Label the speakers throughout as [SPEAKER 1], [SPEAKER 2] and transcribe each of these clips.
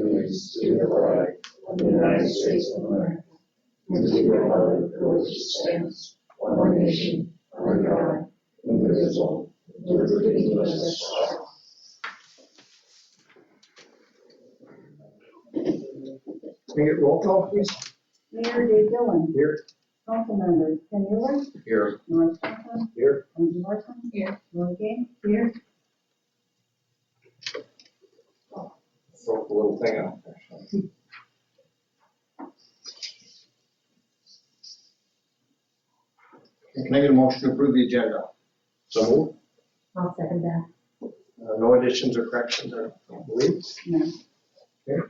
[SPEAKER 1] allegiance to the flag of the United States of America, and to the republic for which it stands, one nation, under God, indivisible, with liberty and justice for all.
[SPEAKER 2] Mayor, roll call, please.
[SPEAKER 3] Mayor Dave Dillon.
[SPEAKER 2] Here.
[SPEAKER 3] Council members Ken Mueller.
[SPEAKER 2] Here.
[SPEAKER 3] Norris Johnson.
[SPEAKER 2] Here.
[SPEAKER 3] Lindsee Morrison.
[SPEAKER 4] Here.
[SPEAKER 3] Laurie Gahm. Here.
[SPEAKER 2] Throw the little thing out there. Can I get a motion to approve the agenda? So move.
[SPEAKER 4] I'll second that.
[SPEAKER 2] No additions or corrections, I don't believe.
[SPEAKER 3] No.
[SPEAKER 2] Okay.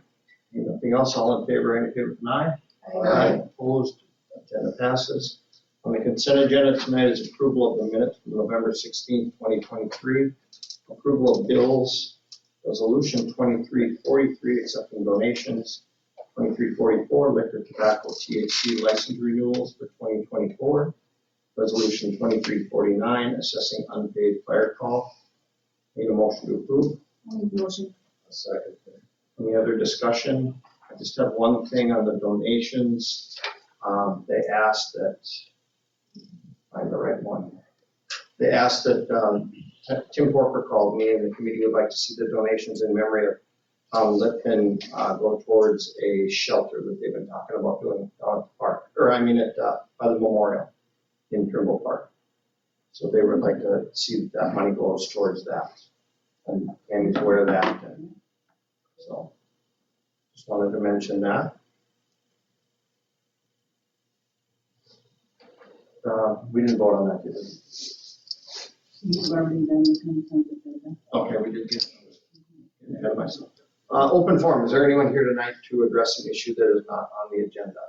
[SPEAKER 2] Nothing else, all in favor, indicate with an eye.
[SPEAKER 4] Aye.
[SPEAKER 2] Opposed, agenda passes. On the consent agenda tonight is approval of the minutes from November 16th, 2023. Approval of bills, resolution 2343, accepting donations. 2344, liquor, tobacco, THC license renewals for 2024. Resolution 2349, assessing unpaid fire call. Need a motion to approve?
[SPEAKER 4] Motion.
[SPEAKER 2] A second. Any other discussion? I just have one thing on the donations. They asked that, find the right one. They asked that, Tim Porker called me and the committee would like to see the donations in memory of Tom Lipton go towards a shelter that they've been talking about doing down at the park, or I mean at by the memorial in Trimble Park. So they would like to see that money goes towards that. And Tammy's aware of that. And so just wanted to mention that. We didn't vote on that, did we?
[SPEAKER 3] You've already done the consent agenda.
[SPEAKER 2] Okay, we did get ahead of myself. Open forum. Is there anyone here tonight to address an issue that is not on the agenda?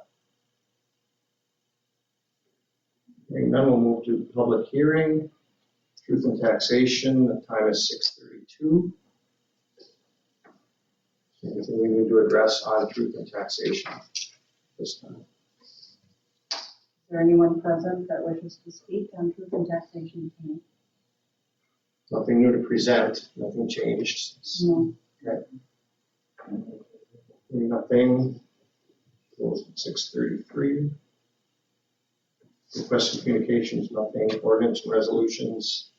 [SPEAKER 2] Hearing none, we'll move to public hearing. Truth and taxation. The time is 6:32. Anything we need to address on truth and taxation this time?
[SPEAKER 3] Is there anyone present that wishes to speak on truth and taxation tonight?
[SPEAKER 2] Nothing new to present. Nothing changed.
[SPEAKER 3] No.
[SPEAKER 2] Okay. Nothing. Closed at 6:33. Request of communications, nothing. Ordinance and resolutions.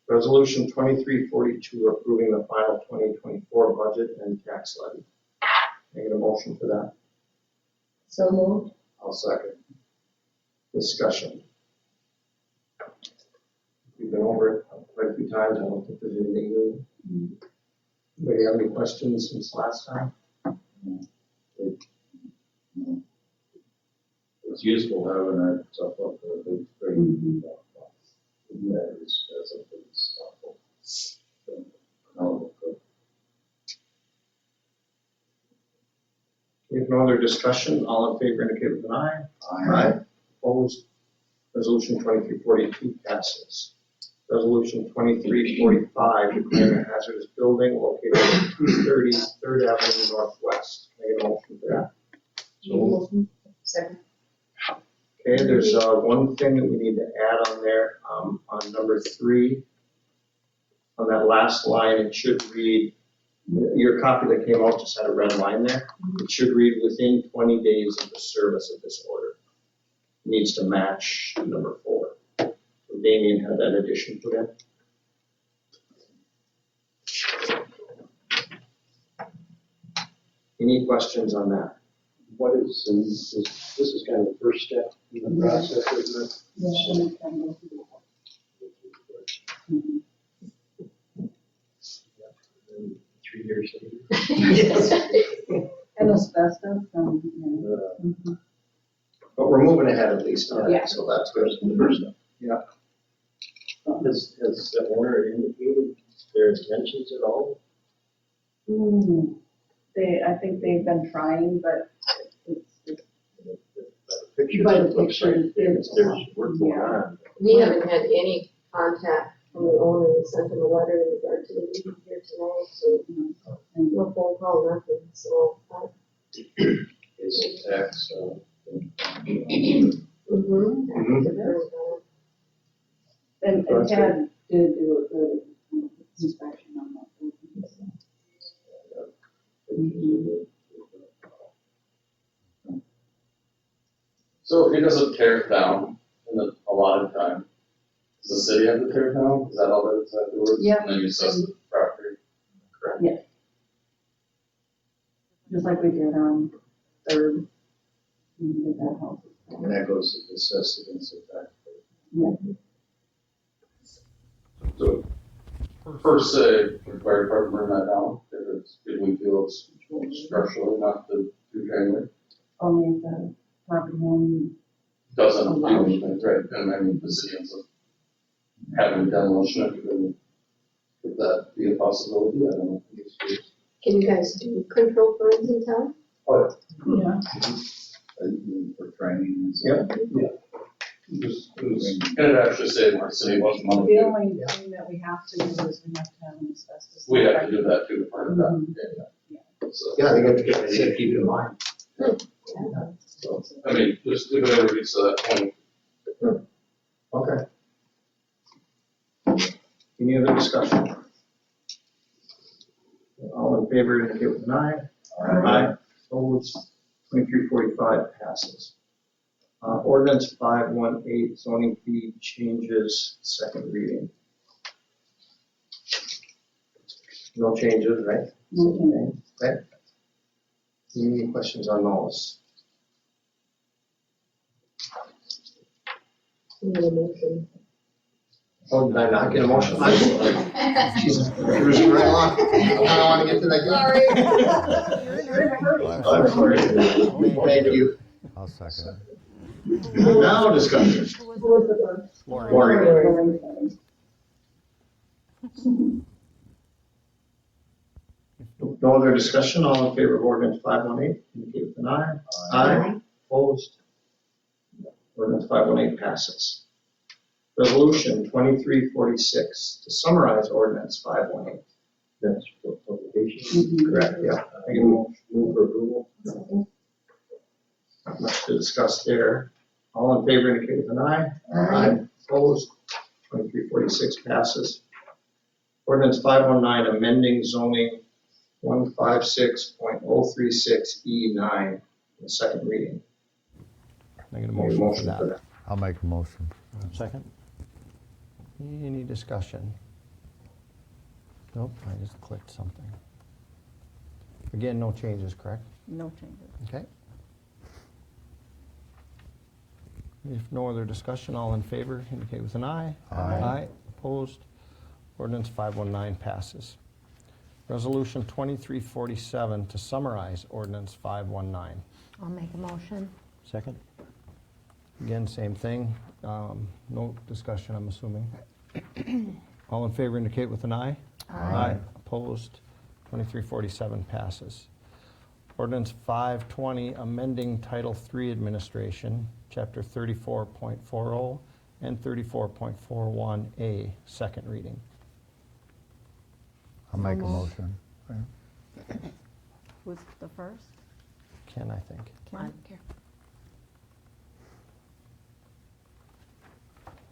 [SPEAKER 2] Resolution 2342 approving the final 2024 budget and tax levy. Can I get a motion for that?
[SPEAKER 4] So moved.
[SPEAKER 2] I'll second. Discussion. We've been over it quite a few times. I don't think there's anything new. Anybody have any questions since last time?
[SPEAKER 1] It's useful having that stuff up for a big screen. That is, that's a big stuff.
[SPEAKER 2] If no other discussion, all in favor indicate with an eye. Aye. Opposed? Resolution 2342 passes. Resolution 2345 declaring a hazardous building located at 230 3rd Avenue Northwest. Can I get a motion for that?
[SPEAKER 4] Motion. Second.
[SPEAKER 2] Okay, there's one thing that we need to add on there, on number 3. On that last line, it should read, your copy that came out just had a red line there. It should read within 20 days of the service of this order. It needs to match number 4. So Damien had that addition put in. Any questions on that?
[SPEAKER 1] What is, this is kind of the first step in the process, isn't it?
[SPEAKER 3] Mhm.
[SPEAKER 1] 3 years later.
[SPEAKER 4] Yes.
[SPEAKER 3] And asbestos, mhm.
[SPEAKER 2] But we're moving ahead at least on
[SPEAKER 4] Yeah.
[SPEAKER 2] that, so that's good. The first step. Yeah.
[SPEAKER 1] Has the owner indicated their intentions at all?
[SPEAKER 3] I think they've been trying, but it's
[SPEAKER 1] Pictures,
[SPEAKER 3] By the
[SPEAKER 1] it looks like
[SPEAKER 3] pictures,
[SPEAKER 1] there's work going
[SPEAKER 3] yeah.
[SPEAKER 1] on.
[SPEAKER 5] We haven't had any contact from the owner. We sent him a letter in regard to the meeting here tonight, so no phone call, nothing, so.
[SPEAKER 1] Is tax,
[SPEAKER 3] And Ted did do a good inspection on that.
[SPEAKER 6] So if he doesn't tear it down in the allotted time, does the city have to tear it down? Is that all that exactly works?
[SPEAKER 3] Yeah.
[SPEAKER 6] And then you assess the property? Correct.
[SPEAKER 3] Yes. Just like we did on Third. We did that house.
[SPEAKER 2] And that goes to assess against the tax.
[SPEAKER 3] Yeah.
[SPEAKER 6] So, per se, the fire department burn that down if we feel it's structurally not to do anything.
[SPEAKER 3] Only if the property owner.
[SPEAKER 6] Doesn't do anything, right? And I mean, the city ends up having demolition, could that be a possibility? I don't know.
[SPEAKER 5] Can you guys do control burns in town?
[SPEAKER 3] Yeah.
[SPEAKER 1] For training and
[SPEAKER 2] Yeah.
[SPEAKER 6] And it actually saved our city much money.
[SPEAKER 3] The only thing that we have to do is we have to have an asbestos.
[SPEAKER 6] We have to do that too, part of that. Yeah. So,
[SPEAKER 2] Yeah, they got to get that, keep it in mind.
[SPEAKER 6] so, I mean, just if it ever gets to that point.
[SPEAKER 2] Okay. Any other discussion? All in favor, indicate with an eye. Aye. Opposed, 2345 passes. Ordinance 518, zoning fee changes, second reading. No changes, right?
[SPEAKER 3] Mhm.
[SPEAKER 2] Okay. Any questions on those?
[SPEAKER 5] Need a motion.
[SPEAKER 2] Oh, did I not get a motion? Jesus, cruising right along. I don't want to get to that. I'm sorry. Thank you.
[SPEAKER 7] I'll second
[SPEAKER 2] Now discussion.
[SPEAKER 3] Who was the first?
[SPEAKER 2] Laurie. No other discussion, all in favor of ordinance 518, indicate with an eye. Aye. Opposed? Ordinance 518 passes. Resolution 2346, to summarize ordinance 518. That's for publication. Correct, yeah. I can move for approval. Not much to discuss there. All in favor indicate with an eye. Aye. Opposed? 2346 passes. Ordinance 519, amending zoning 156.036E9, the second reading.
[SPEAKER 7] Make a
[SPEAKER 2] Need a
[SPEAKER 7] motion for that.
[SPEAKER 2] that.
[SPEAKER 7] I'll make a motion. Second. Any discussion? Nope, I just clicked something. Again, no changes, correct?
[SPEAKER 3] No changes.
[SPEAKER 7] Okay. If no other discussion, all in favor indicate with an eye.
[SPEAKER 3] Aye.
[SPEAKER 7] Opposed? Ordinance 519 passes. Resolution 2347, to summarize ordinance 519.
[SPEAKER 8] I'll make a motion.
[SPEAKER 7] Second. Again, same thing. No discussion, I'm assuming. All in favor indicate with an eye.
[SPEAKER 8] Aye.
[SPEAKER 7] Opposed? 2347 passes. Ordinance 520, amending Title III Administration, Chapter 34.40 and 34.41A, second reading.
[SPEAKER 9] I'll make a
[SPEAKER 8] So moved.
[SPEAKER 9] motion.
[SPEAKER 3] Who's the first?
[SPEAKER 7] Ken, I think.
[SPEAKER 8] I don't care.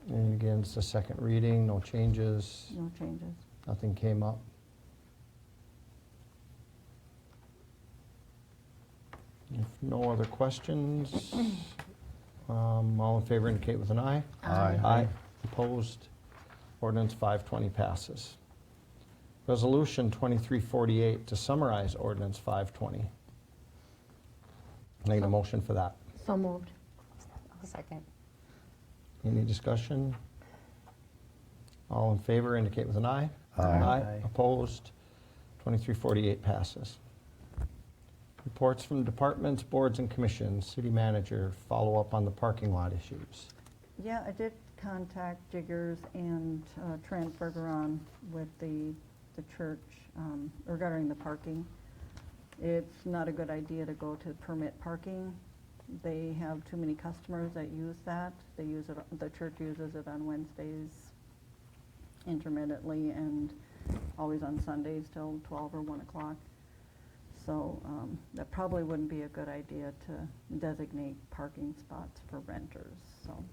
[SPEAKER 7] And again, it's the second reading, no changes,
[SPEAKER 3] No changes.
[SPEAKER 7] nothing came up. If no other questions, all in favor indicate with an eye.
[SPEAKER 9] Aye.
[SPEAKER 7] Aye. Opposed? Ordinance 520 passes. Resolution 2348, to summarize ordinance 520. Need a motion for that.
[SPEAKER 8] So moved. I'll second.
[SPEAKER 7] Any discussion? All in favor indicate with an eye.
[SPEAKER 9] Aye.
[SPEAKER 7] Opposed? 2348 passes. Reports from departments, boards, and commissions. City manager, follow up on the parking lot issues.
[SPEAKER 3] Yeah, I did contact Jiggers and Trent Bergeron with the church regarding the parking. It's not a good idea to go to permit parking. They have too many customers that use that. They use it, the church uses it on Wednesdays intermittently and always on Sundays till 12 or 1 o'clock. So that probably wouldn't be a good idea to designate parking spots for renters. So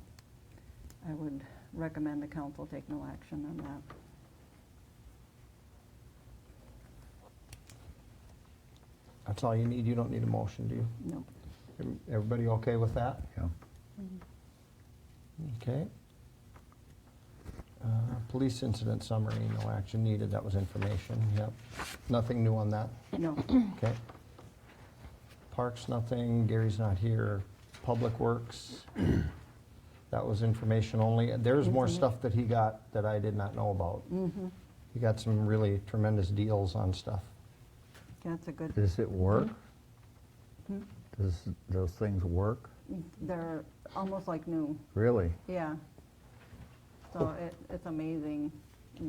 [SPEAKER 3] I would recommend the council take no action on that.
[SPEAKER 7] That's all you need, you don't need a motion, do you?
[SPEAKER 3] No.
[SPEAKER 7] Everybody okay with that?
[SPEAKER 1] Yeah.
[SPEAKER 7] Okay. Police incident summary, no action needed, that was information, yep. Nothing new on that,
[SPEAKER 3] No.
[SPEAKER 7] okay. Parks, nothing, Gary's not here. Public Works, that was information only. There's more stuff that he got that I did not know about.
[SPEAKER 3] Mm-hmm.
[SPEAKER 7] He got some really tremendous deals on stuff.
[SPEAKER 3] That's a good,
[SPEAKER 1] Does it work?
[SPEAKER 3] Hmm?
[SPEAKER 1] Does those things work?
[SPEAKER 3] they're almost like new,
[SPEAKER 1] Really?
[SPEAKER 3] yeah. So it's amazing.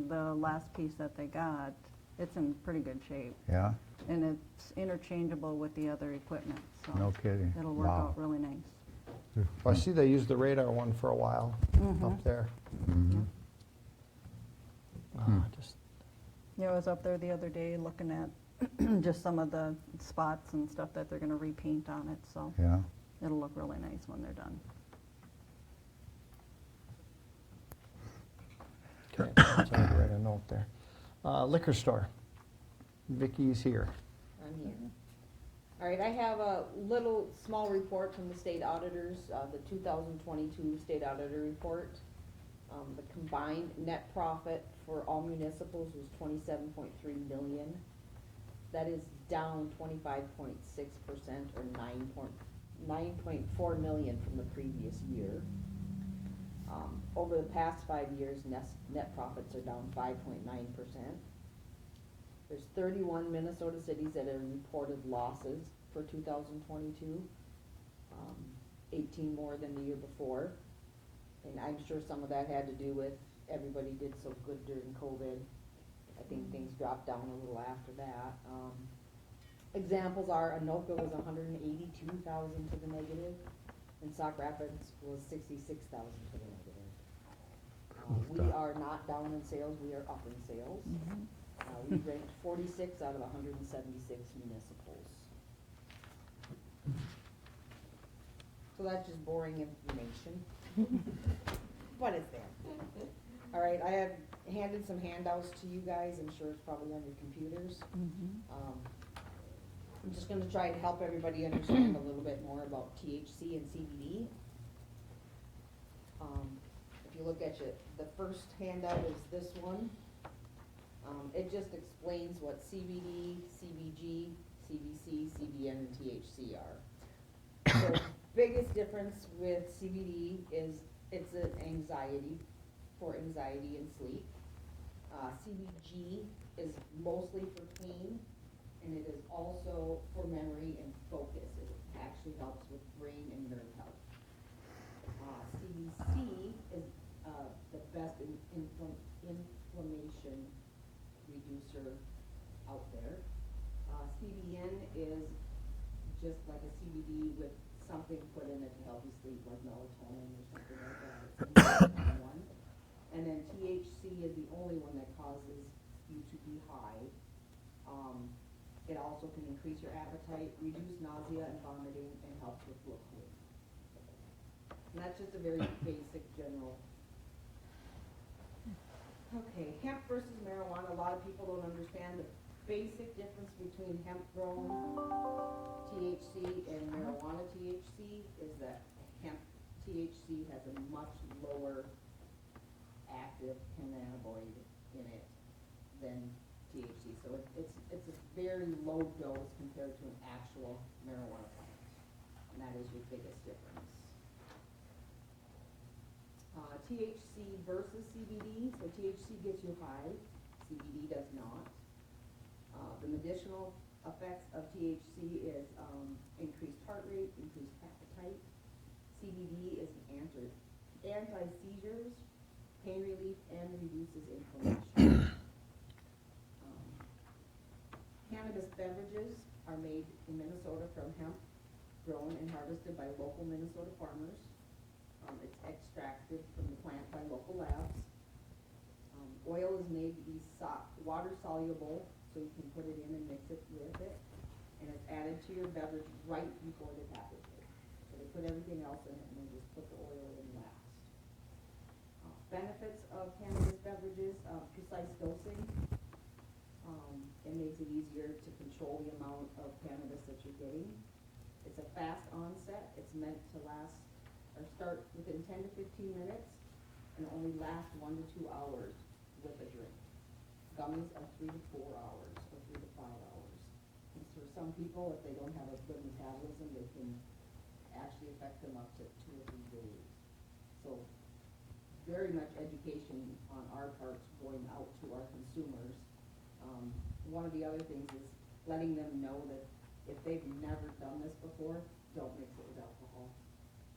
[SPEAKER 3] The last piece that they got, it's in pretty good shape.
[SPEAKER 1] Yeah?
[SPEAKER 3] And it's interchangeable with the other equipment, so.
[SPEAKER 1] No kidding.
[SPEAKER 3] It'll work
[SPEAKER 1] Wow.
[SPEAKER 3] out really nice.
[SPEAKER 7] Well, I see they used the radar one for a while up there.
[SPEAKER 1] Mhm.
[SPEAKER 7] Just
[SPEAKER 3] Yeah, I was up there the other day looking at just some of the spots and stuff that they're gonna repaint on it, so
[SPEAKER 1] Yeah?
[SPEAKER 3] it'll look really nice when they're done.
[SPEAKER 7] Okay, so I can write a note there. Liquor store. Vicky's here.
[SPEAKER 9] I'm here. All right, I have a little, small report from the state auditors, the 2022 state auditor report. The combined net profit for all municipals was 27.3 million. That is down 25.6% or 9.4 million from the previous year. Over the past 5 years, net profits are down 5.9%. There's 31 Minnesota cities that have reported losses for 2022, 18 more than the year before. And I'm sure some of that had to do with everybody did so good during COVID. I think things dropped down a little after that. Examples are Anoka was 182,000 to the negative, and Sauk Rapids was 66,000 to the negative. We are not down in sales, we are up in sales. We ranked 46 out of 176 municipals. So that's just boring information. But it's there. All right, I have handed some handouts to you guys, I'm sure it's probably on your computers. I'm just gonna try to help everybody understand a little bit more about THC and CBD. If you look at the first handout is this one. It just explains what CBD, CBG, CBC, CBN, and THC are. The biggest difference with CBD is it's an anxiety, for anxiety and sleep. CBG is mostly for pain, and it is also for memory and focus. It actually helps with brain and nerve health. CBC is the best inflammation reducer out there. CBN is just like a CBD with something put in it to help you sleep, like melatonin or something like that. It's one. And then THC is the only one that causes you to be high. It also can increase your appetite, reduce nausea and vomiting, and helps with look weight. And that's just a very basic general. Okay, hemp versus marijuana. A lot of people don't understand the basic difference between hemp grown THC and marijuana THC is that hemp THC has a much lower active cannabinoid in it than THC. So it's a very low dose compared to an actual marijuana plant. And that is your biggest difference. THC versus CBD. So THC gets you high, CBD does not. The medicinal effects of THC is increased heart rate, increased appetite. CBD is anti-seizures, pain relief, and reduces inflammation. Cannabis beverages are made in Minnesota from hemp grown and harvested by local Minnesota farmers. It's extracted from the plant by local labs. Oil is made to be water soluble, so you can put it in and mix it with it. And it's added to your beverage right before they package it. So they put everything else in it and then just put the oil in last. Benefits of cannabis beverages, precise dosing. It makes it easier to control the amount of cannabis that you're getting. It's a fast onset. It's meant to last or start within 10 to 15 minutes and only last 1 to 2 hours with a drink. Gummies are 3 to 4 hours or 3 to 5 hours. And for some people, if they don't have a good metabolism, they can actually affect them up to 2 or 3 days. So very much education on our parts going out to our consumers. One of the other things is letting them know that if they've never done this before, don't mix it with alcohol.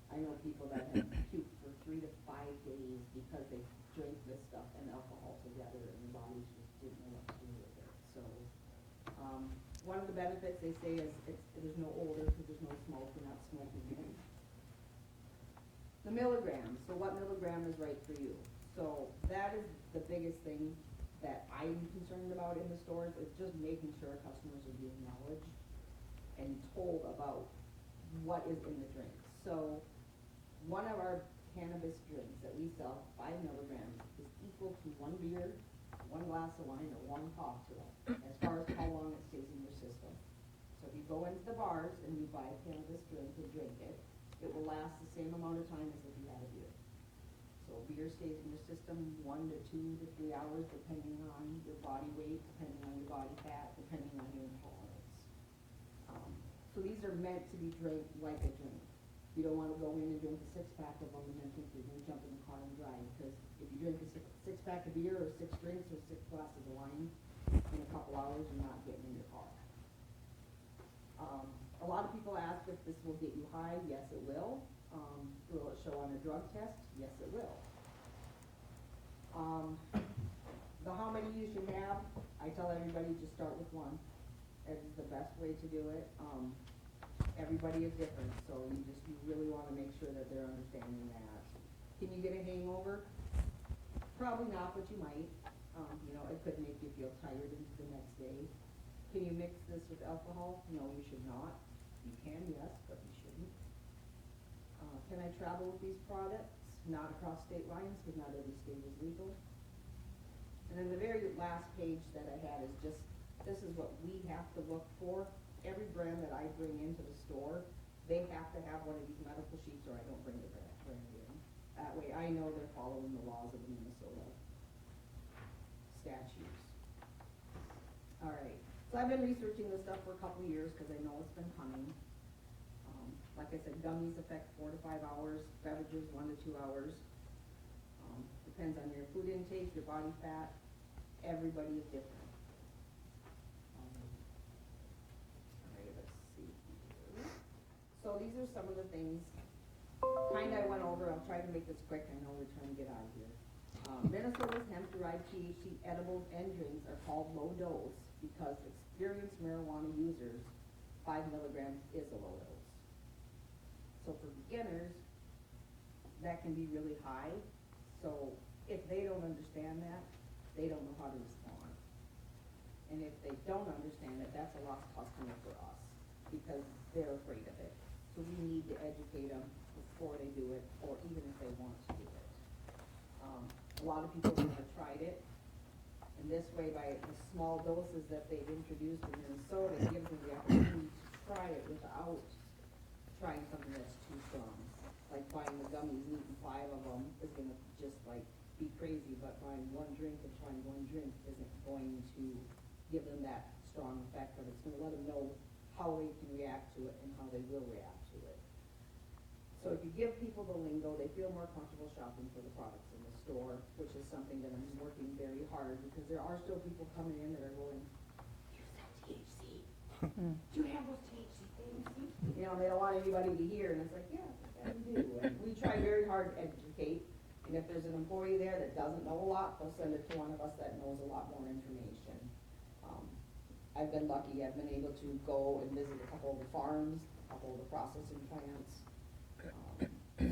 [SPEAKER 9] I know people that have puked for 3 to 5 days because they drank this stuff and alcohol together and their bodies just didn't know what to do with it. So, one of the benefits they say is there's no odor because there's no smoke, you're not smoking it. The milligrams, so what milligram is right for you? So that is the biggest thing that I'm concerned about in the stores, is just making sure our customers are being acknowledged and told about what is in the drink. So one of our cannabis drinks that we sell, 5 milligrams, is equal to 1 beer, 1 glass of wine, or 1 cocktail, as far as how long it stays in your system. So if you go into the bars and you buy a cannabis drink and drink it, it will last the same amount of time as if you had a beer. So beer stays in your system 1 to 2 to 3 hours, depending on your body weight, depending on your body fat, depending on your intolerance. So these are meant to be drank like a drink. You don't want to go in and drink a 6-pack of them and then think you're going to jump in the car and drive, because if you drink a 6-pack of beer or 6 drinks or 6 glasses of wine, in a couple hours you're not getting in your car. A lot of people ask if this will get you high. Yes, it will. Will it show on a drug test? Yes, it will. How many you should have, I tell everybody just start with 1. It's the best way to do it. Everybody is different, so you really want to make sure that they're understanding that. Can you get a hangover? Probably not, but you might. It could make you feel tired the next day. Can you mix this with alcohol? No, you should not. You can, yes, but you shouldn't. Can I travel with these products? Not across state lines, because not every state is legal. And then the very last page that I had is just, this is what we have to look for. Every brand that I bring into the store, they have to have one of these medical sheets, or I don't bring the brand in. That way I know they're following the laws of the Minnesota statutes. All right, so I've been researching this stuff for a couple of years because I know it's been coming. Like I said, gummies affect 4 to 5 hours, beverages 1 to 2 hours. Depends on your food intake, your body fat. Everybody is different. All right, let's see here. So these are some of the things I went over. I'll try to make this quick. I know we're trying to get out of here. Minnesota's hemp-derived THC edibles and drinks are called low dose because experienced marijuana users, 5 milligrams is a low dose. So for beginners, that can be really high. So if they don't understand that, they don't know how to respond. And if they don't understand it, that's a lost customer for us because they're afraid of it. So we need to educate them before they do it, or even if they want to do it. A lot of people have never tried it. And this way, by the small doses that they've introduced in Minnesota, it gives them the opportunity to try it without trying something that's too strong. Like buying the gummies and eating 5 of them is going to just be crazy, but buying 1 drink and trying 1 drink isn't going to give them that strong effect, but it's going to let them know how they can react to it and how they will react to it. So if you give people the lingo, they feel more comfortable shopping for the products in the store, which is something that I'm working very hard, because there are still people coming in that are going, "Here's that THC. Do you have those THC things?" They don't want anybody to hear, and it's like, yeah, we do. And we try very hard to educate, and if there's an employee there that doesn't know a lot, they'll send it to one of us that knows a lot more information. I've been lucky. I've been able to go and visit a couple of the farms, a couple of the processing plants.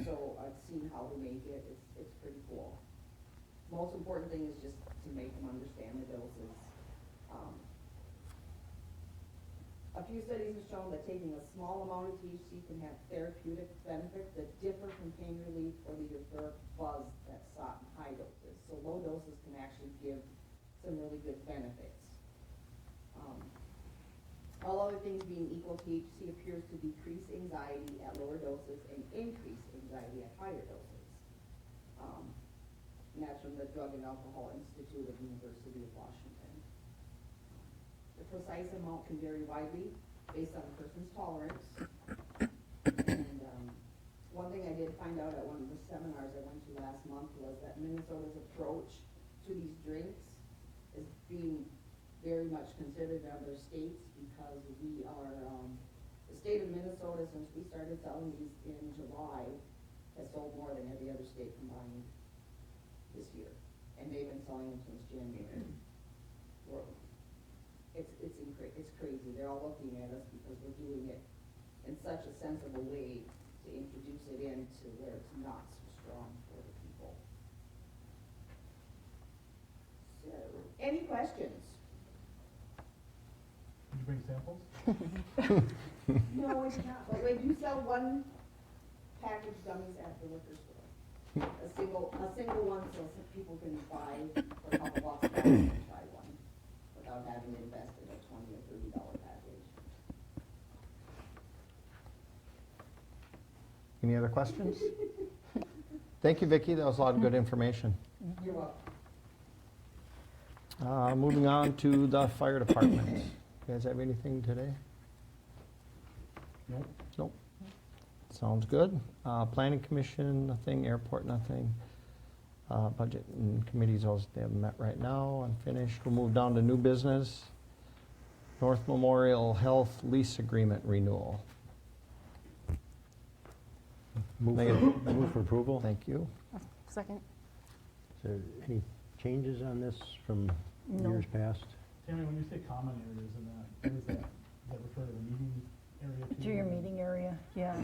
[SPEAKER 9] So I've seen how to make it. It's pretty cool. Most important thing is just to make them understand the doses. A few studies have shown that taking a small amount of THC can have therapeutic benefits that differ from pain relief or the euphoric buzz that's sought in high doses. So low doses can actually give some really good benefits. All other things being equal, THC appears to decrease anxiety at lower doses and increase anxiety at higher doses. And that's from the Drug and Alcohol Institute of the University of Washington. The precise amount can vary widely based on a person's tolerance. And one thing I did find out at one of the seminars I went to last month was that Minnesota's approach to these drinks is being very much considered in other states because we are, the state of Minnesota, since we started selling these in July, has sold more than every other state combined this year. And they've been selling them since January. It's crazy. They're all looking at us because we're doing it in such a sensible way to introduce it into where it's not so strong for the people. So, any questions?
[SPEAKER 10] Did you bring samples?
[SPEAKER 9] No, it's not, but we do sell one package gummies at the liquor store. A single one so some people can buy for a couple bucks and try one without having to invest in a $20 or $30 package.
[SPEAKER 7] Any other questions? Thank you, Vicki. That was a lot of good information.
[SPEAKER 9] You're welcome.
[SPEAKER 7] Moving on to the fire department. You guys have anything today?
[SPEAKER 10] Nope.
[SPEAKER 7] Nope. Sounds good. Planning commission, nothing. Airport, nothing. Budget and committees, those they haven't met right now. Unfinished. We'll move down to new business. North Memorial Health lease agreement renewal.
[SPEAKER 11] Move for approval.
[SPEAKER 7] Thank you.
[SPEAKER 8] Second.
[SPEAKER 11] Is there any changes on this from
[SPEAKER 3] No.
[SPEAKER 11] years past?
[SPEAKER 10] Tammy, when you say common areas in that, what is that? Does that refer to the meeting area too?
[SPEAKER 3] To your meeting area, yeah.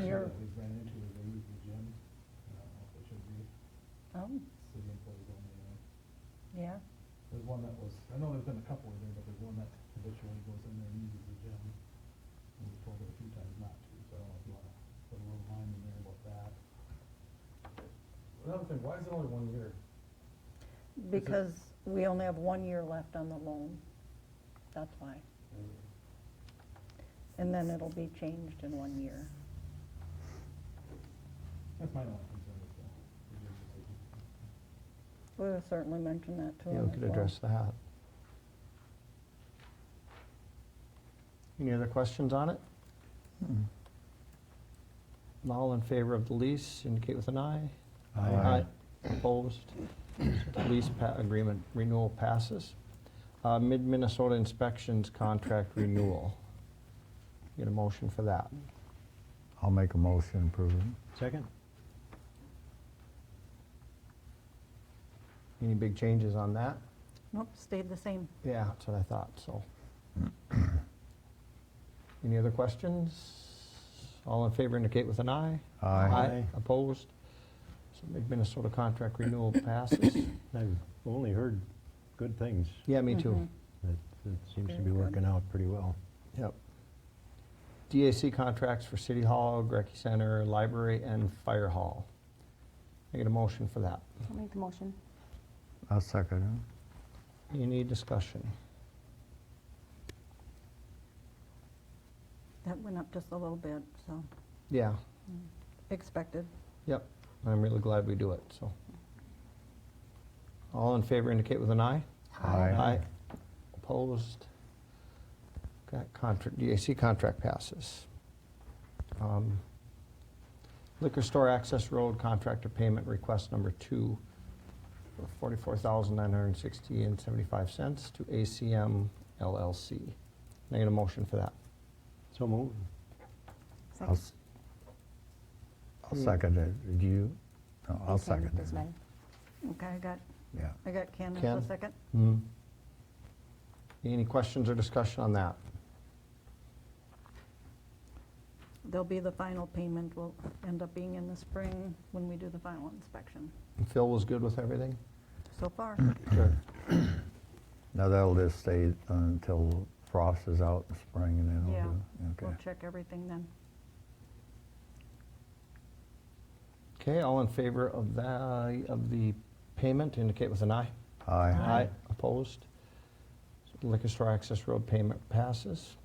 [SPEAKER 3] Your,
[SPEAKER 10] That we've ran into is they use the gym. I don't know if it should be city employees only.
[SPEAKER 3] yeah.
[SPEAKER 10] There's one that was, I know there's been a couple in there, but there's one that habitually goes in there and uses the gym. And we've told it a few times not to, so I don't know if you wanna put a little line in there about that. Another thing, why is it only 1 year?
[SPEAKER 3] Because we only have 1 year left on the loan. That's why. And then it'll be changed in 1 year.
[SPEAKER 10] That's my only concern with that.
[SPEAKER 3] We'll certainly mention that to
[SPEAKER 7] Yeah,
[SPEAKER 3] them
[SPEAKER 7] we
[SPEAKER 3] as
[SPEAKER 7] could
[SPEAKER 3] well.
[SPEAKER 7] address that. Any other questions on it? All in favor of the lease, indicate with an eye.
[SPEAKER 11] Aye.
[SPEAKER 7] Opposed? The lease agreement renewal passes. Mid-Minnesota Inspections contract renewal. Get a motion for that.
[SPEAKER 12] I'll make a motion approving.
[SPEAKER 11] Second?
[SPEAKER 7] Any big changes on that?
[SPEAKER 3] Nope, stayed the same.
[SPEAKER 7] Yeah, that's what I thought, so. Any other questions? All in favor indicate with an eye.
[SPEAKER 12] Aye.
[SPEAKER 7] Opposed? So Mid-Minnesota contract renewal passes.
[SPEAKER 11] I've only heard good things.
[SPEAKER 7] Yeah, me too.
[SPEAKER 3] Mhm.
[SPEAKER 11] It seems to
[SPEAKER 3] Very
[SPEAKER 11] be
[SPEAKER 3] good.
[SPEAKER 11] working out pretty well.
[SPEAKER 7] Yep. DAC contracts for City Hall, Grecky Center, Library, and Fire Hall. I get a motion for that.
[SPEAKER 8] I'll make the motion.
[SPEAKER 12] I'll second it.
[SPEAKER 7] Any discussion?
[SPEAKER 3] That went up just a little bit, so
[SPEAKER 7] Yeah,
[SPEAKER 3] expected.
[SPEAKER 7] yep. I'm really glad we do it, so. All in favor indicate with an eye.
[SPEAKER 12] Aye.
[SPEAKER 7] Opposed? Got contract, DAC contract passes. Liquor store access road contractor payment request number 2 for $44,960.75 to ACM LLC. Can I get a motion for that?
[SPEAKER 11] So move.
[SPEAKER 12] I'll
[SPEAKER 8] Second.
[SPEAKER 12] I'll second it. Do you? No, I'll
[SPEAKER 8] Ken
[SPEAKER 12] second
[SPEAKER 8] is
[SPEAKER 12] it.
[SPEAKER 8] ready.
[SPEAKER 3] Okay,
[SPEAKER 12] Yeah.
[SPEAKER 3] I got Ken as
[SPEAKER 7] Ken?
[SPEAKER 3] a second.
[SPEAKER 7] Any questions or discussion on that?
[SPEAKER 3] There'll be the final payment will end up being in the spring when we do the final inspection.
[SPEAKER 7] And Phil was good with everything?
[SPEAKER 3] So far,
[SPEAKER 7] Good.
[SPEAKER 12] Now that'll just stay until frost is out in the spring and then
[SPEAKER 3] Yeah.
[SPEAKER 12] it'll do.
[SPEAKER 3] we'll
[SPEAKER 12] Okay.
[SPEAKER 3] check everything then.
[SPEAKER 7] Okay, all in favor of the payment indicate with an eye.
[SPEAKER 12] Aye.
[SPEAKER 7] Opposed? So Liquor store access road payment passes.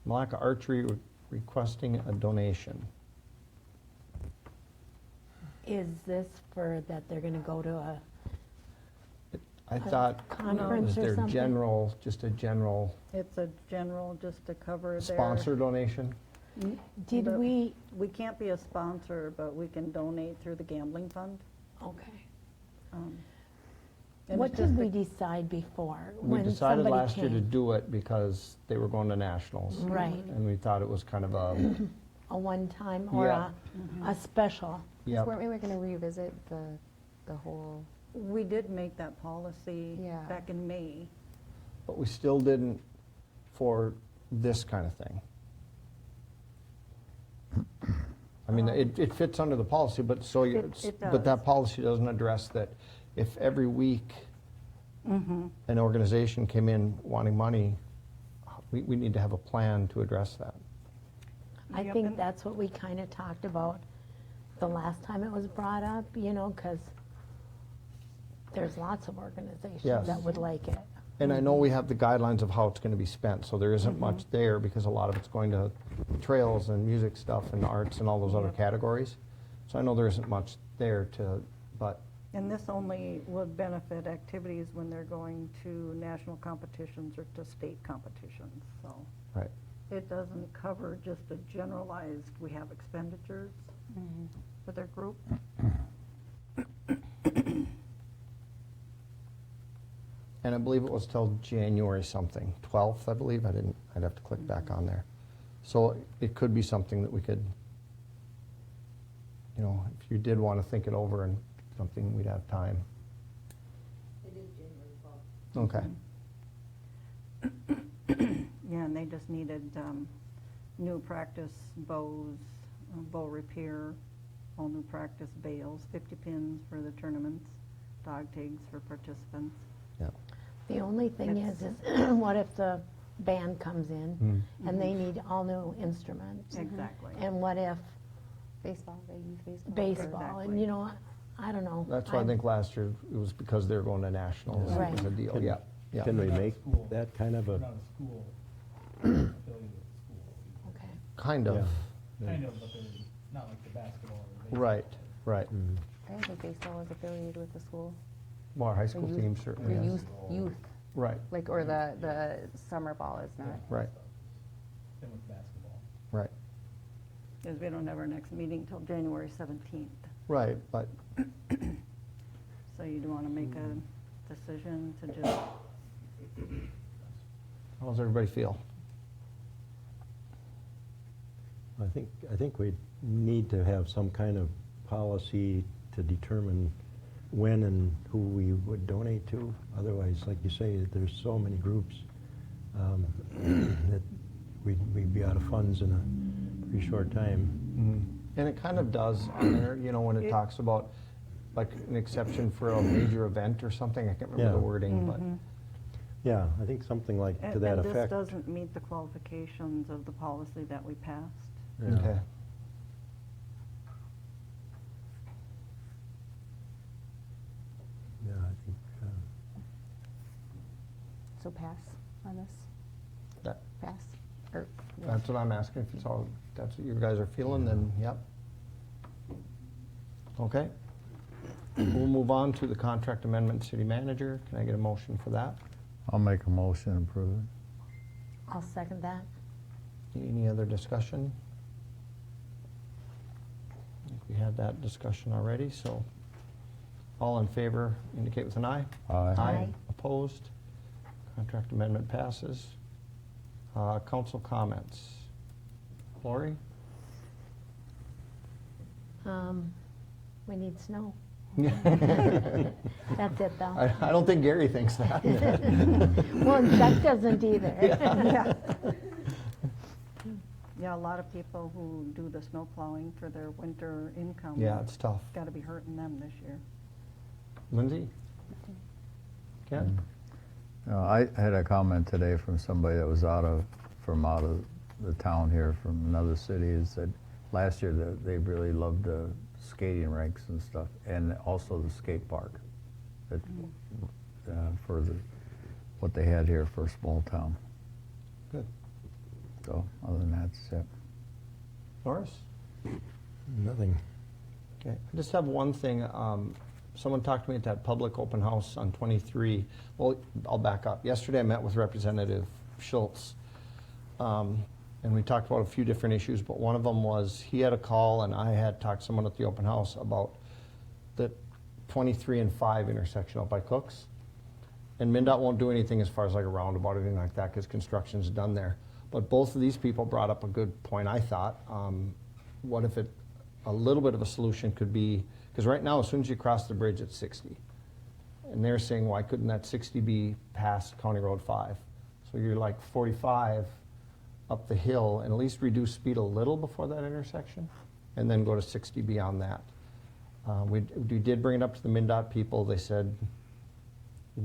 [SPEAKER 7] Milaca Archery requesting a donation.
[SPEAKER 8] Is this for that they're gonna go to a
[SPEAKER 7] I thought it
[SPEAKER 8] conference
[SPEAKER 7] was
[SPEAKER 8] or
[SPEAKER 7] their
[SPEAKER 8] something?
[SPEAKER 7] general, just a general
[SPEAKER 3] It's a general, just to cover their.
[SPEAKER 7] sponsor donation.
[SPEAKER 8] Did
[SPEAKER 3] But
[SPEAKER 8] we,
[SPEAKER 3] We can't be a sponsor, but we can donate through the gambling fund.
[SPEAKER 8] okay.
[SPEAKER 3] And
[SPEAKER 8] What
[SPEAKER 3] it's just
[SPEAKER 8] did we
[SPEAKER 3] a-
[SPEAKER 8] decide before?
[SPEAKER 7] We
[SPEAKER 8] when
[SPEAKER 7] decided
[SPEAKER 8] somebody
[SPEAKER 7] last year to
[SPEAKER 8] came?
[SPEAKER 7] do it because they were going to nationals.
[SPEAKER 8] Right,
[SPEAKER 7] And we thought it was kind of a,
[SPEAKER 8] a one-time or
[SPEAKER 7] Yeah.
[SPEAKER 8] a special.
[SPEAKER 7] yeah,
[SPEAKER 13] Weren't we gonna revisit the whole,
[SPEAKER 3] We did make that policy
[SPEAKER 13] Yeah.
[SPEAKER 3] back in May.
[SPEAKER 7] but we still didn't for this kind of thing. I mean, it fits under the policy, but so,
[SPEAKER 3] It
[SPEAKER 7] but
[SPEAKER 3] does.
[SPEAKER 7] that policy doesn't address that if every week an organization came in wanting money, we need to have a plan to address that.
[SPEAKER 8] I
[SPEAKER 3] Yep,
[SPEAKER 8] think
[SPEAKER 3] and-
[SPEAKER 8] that's what we kind of talked about the last time it was brought up, you know, because there's lots of organizations
[SPEAKER 7] Yes.
[SPEAKER 8] that would like it.
[SPEAKER 7] And I know we have the guidelines of how it's going to be spent, so there isn't much there because a lot of it's going to trails and music stuff and arts and all those other
[SPEAKER 3] Yep.
[SPEAKER 7] categories. So I know there isn't much there to, but,
[SPEAKER 3] And this only would benefit activities when they're going to national competitions or to state competitions, so.
[SPEAKER 7] right.
[SPEAKER 3] It doesn't cover just a generalized, we have expenditures for their group.
[SPEAKER 7] And I believe it was till January something, 12th, I believe. I'd have to click back on there. So it could be something that we could, you know, if you did want to think it over and something, we'd have time.
[SPEAKER 9] It is January 12th.
[SPEAKER 7] Okay.
[SPEAKER 3] Yeah, and they just needed new practice bows, bow repair, all new practice bales, 50 pins for the tournaments, dog tags for participants.
[SPEAKER 7] Yeah.
[SPEAKER 8] The only thing is what if the band comes in and they need all new instruments?
[SPEAKER 3] Exactly.
[SPEAKER 8] And what if
[SPEAKER 13] baseball, they use baseball?
[SPEAKER 8] baseball?
[SPEAKER 3] Exactly.
[SPEAKER 8] And you know, I don't know.
[SPEAKER 7] That's why I think last year it was because they were going to nationals.
[SPEAKER 8] Right.
[SPEAKER 7] It was a deal,
[SPEAKER 11] Can-
[SPEAKER 7] yeah. Yeah.
[SPEAKER 11] Can we
[SPEAKER 10] Not a
[SPEAKER 11] make
[SPEAKER 10] school.
[SPEAKER 11] that kind of
[SPEAKER 10] We're
[SPEAKER 11] a,
[SPEAKER 10] not a school, affiliated with the school.
[SPEAKER 8] Okay.
[SPEAKER 7] Kind of.
[SPEAKER 11] Yeah.
[SPEAKER 10] Kind of, but they're not like the basketball or baseball.
[SPEAKER 7] Right, right.
[SPEAKER 13] I don't think baseball is affiliated with the school.
[SPEAKER 7] Well, our high
[SPEAKER 13] The
[SPEAKER 7] school
[SPEAKER 13] youth-
[SPEAKER 7] team certainly
[SPEAKER 13] the
[SPEAKER 7] is.
[SPEAKER 13] youth,
[SPEAKER 7] Right,
[SPEAKER 13] like, or the summer ball is not.
[SPEAKER 7] right,
[SPEAKER 10] Same with basketball.
[SPEAKER 7] right.
[SPEAKER 3] Because we don't have our next meeting till January 17th.
[SPEAKER 7] Right, but
[SPEAKER 3] So you do want to make a decision to just,
[SPEAKER 7] how does everybody feel?
[SPEAKER 11] I think we need to have some kind of policy to determine when and who we would donate to. Otherwise, like you say, there's so many groups that we'd be out of funds in a pretty short time.
[SPEAKER 7] And it kind of does on there, you know, when it talks about like an exception for a major event or something. I can't remember
[SPEAKER 11] Yeah.
[SPEAKER 7] the wording, but
[SPEAKER 11] Yeah, I think something like to
[SPEAKER 3] and
[SPEAKER 11] that
[SPEAKER 3] and this
[SPEAKER 11] effect.
[SPEAKER 3] doesn't meet the qualifications of the policy that we passed.
[SPEAKER 11] Yeah.
[SPEAKER 7] okay.
[SPEAKER 11] Yeah, I think,
[SPEAKER 13] So pass on this?
[SPEAKER 7] That-
[SPEAKER 13] Pass? Or,
[SPEAKER 7] That's what I'm asking. If it's all, that's what you guys are feeling, then yep. Okay. We'll move on to the contract amendment, city manager. Can I get a motion for that?
[SPEAKER 12] I'll make a motion to approve it.
[SPEAKER 8] I'll second that.
[SPEAKER 7] Any other discussion? I think we had that discussion already, so all in favor indicate with an eye.
[SPEAKER 12] Aye.
[SPEAKER 8] Aye.
[SPEAKER 7] Opposed? Contract amendment passes. Council comments. Laurie?
[SPEAKER 8] We need snow. That's it, though.
[SPEAKER 7] I don't think Gary thinks that.
[SPEAKER 8] Well, and Chuck doesn't either.
[SPEAKER 3] Yeah. Yeah, a lot of people who do the snow plowing for their winter income.
[SPEAKER 7] Yeah, it's tough.
[SPEAKER 3] Got to be hurting them this year.
[SPEAKER 7] Lindsay? Ken?
[SPEAKER 12] I had a comment today from somebody that was out of the town here from another city, and said last year that they really loved the skating rinks and stuff, and also the skate park that, for what they had here for a small town.
[SPEAKER 7] Good.
[SPEAKER 12] So, other than that, that's it.
[SPEAKER 7] Norris?
[SPEAKER 11] Nothing.
[SPEAKER 7] Okay, I just have one thing. Someone talked to me at that public open house on 23. Well, I'll back up. Yesterday I met with Representative Schultz, and we talked about a few different issues, but one of them was he had a call and I had talked to someone at the open house about the 23 and 5 intersection out by Cooks. And MnDOT won't do anything as far as like a roundabout or anything like that because construction's done there. But both of these people brought up a good point, I thought. What if a little bit of a solution could be, because right now, as soon as you cross the bridge, it's 60. And they're saying, why couldn't that 60 be past County Road 5? So you're like 45 up the hill and at least reduce speed a little before that intersection and then go to 60 beyond that. We did bring it up to the MnDOT people. They said,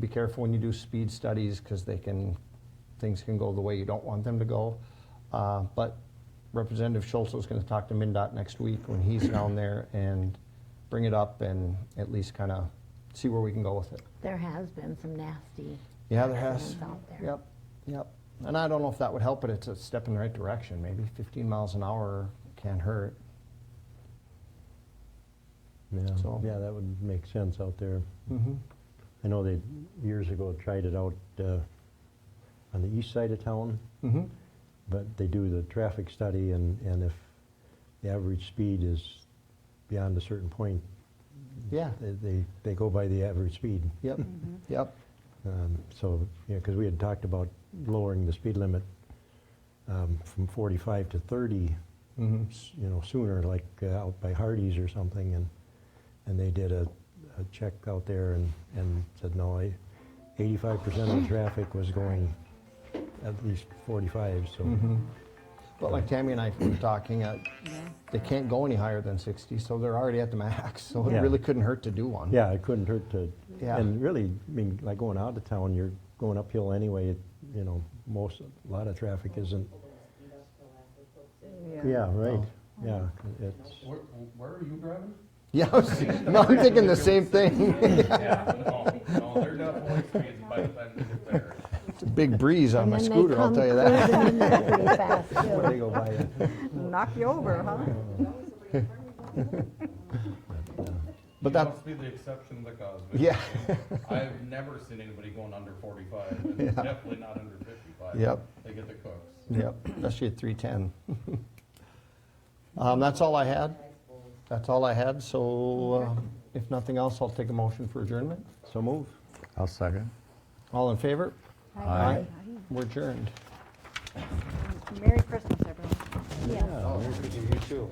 [SPEAKER 7] be careful when you do speed studies because things can go the way you don't want them to go. But Representative Schultz was going to talk to MnDOT next week when he's down there and bring it up and at least kind of see where we can go with it.
[SPEAKER 8] There has been some nasty
[SPEAKER 7] Yeah, there has.
[SPEAKER 8] accidents out there.
[SPEAKER 7] Yep. And I don't know if that would help, but it's a step in the right direction. Maybe 15 miles an hour can't hurt.
[SPEAKER 11] Yeah,
[SPEAKER 7] So-
[SPEAKER 11] yeah, that would make sense out there.
[SPEAKER 7] Mm-hmm.
[SPEAKER 11] I know they years ago tried it out on the east side of town,
[SPEAKER 7] Mm-hmm.
[SPEAKER 11] but they do the traffic study, and if the average speed is beyond a certain point,
[SPEAKER 7] Yeah.
[SPEAKER 11] they go by the average speed.
[SPEAKER 7] Yep. Yep.
[SPEAKER 11] So, yeah, because we had talked about lowering the speed limit from 45 to 30,
[SPEAKER 7] Mm-hmm.
[SPEAKER 11] sooner, like out by Hardee's or something, and they did a check out there and said, no, 85% of the traffic was going at least 45, so.
[SPEAKER 7] Mm-hmm. But like Tammy and I were talking, they can't go any higher than 60, so they're already at the max, so it
[SPEAKER 11] Yeah.
[SPEAKER 7] really couldn't hurt to do one.
[SPEAKER 11] Yeah, it couldn't hurt to,
[SPEAKER 7] Yeah.
[SPEAKER 11] and really, I mean, like going out of town, you're going uphill anyway, a lot of traffic isn't. Yeah, right, yeah, it's,
[SPEAKER 6] Where are you driving?
[SPEAKER 7] Yeah, no, I'm thinking the same thing.
[SPEAKER 6] Yeah, no, they're definitely speeds by the time they get there.
[SPEAKER 7] It's a big breeze on
[SPEAKER 8] And
[SPEAKER 7] my
[SPEAKER 8] then they
[SPEAKER 7] scooter, I'll
[SPEAKER 8] come
[SPEAKER 7] tell you that.
[SPEAKER 8] cruising in there pretty fast, too.
[SPEAKER 11] when they go by it.
[SPEAKER 3] Knock you over, huh?
[SPEAKER 7] But
[SPEAKER 6] You
[SPEAKER 7] that-
[SPEAKER 6] must be the exception to the cause.
[SPEAKER 7] Yeah.
[SPEAKER 6] I've never seen anybody going under 45, and it's definitely not under 55.
[SPEAKER 7] Yep.
[SPEAKER 6] They get the cooks.
[SPEAKER 7] Yep, especially at 310. That's all I had. That's all I had, so if nothing else, I'll take a motion for adjournment.
[SPEAKER 11] So move.
[SPEAKER 12] I'll second.
[SPEAKER 7] All in favor?
[SPEAKER 12] Aye.
[SPEAKER 7] We're adjourned.
[SPEAKER 13] Merry Christmas, everyone.
[SPEAKER 11] Yeah,
[SPEAKER 7] You too.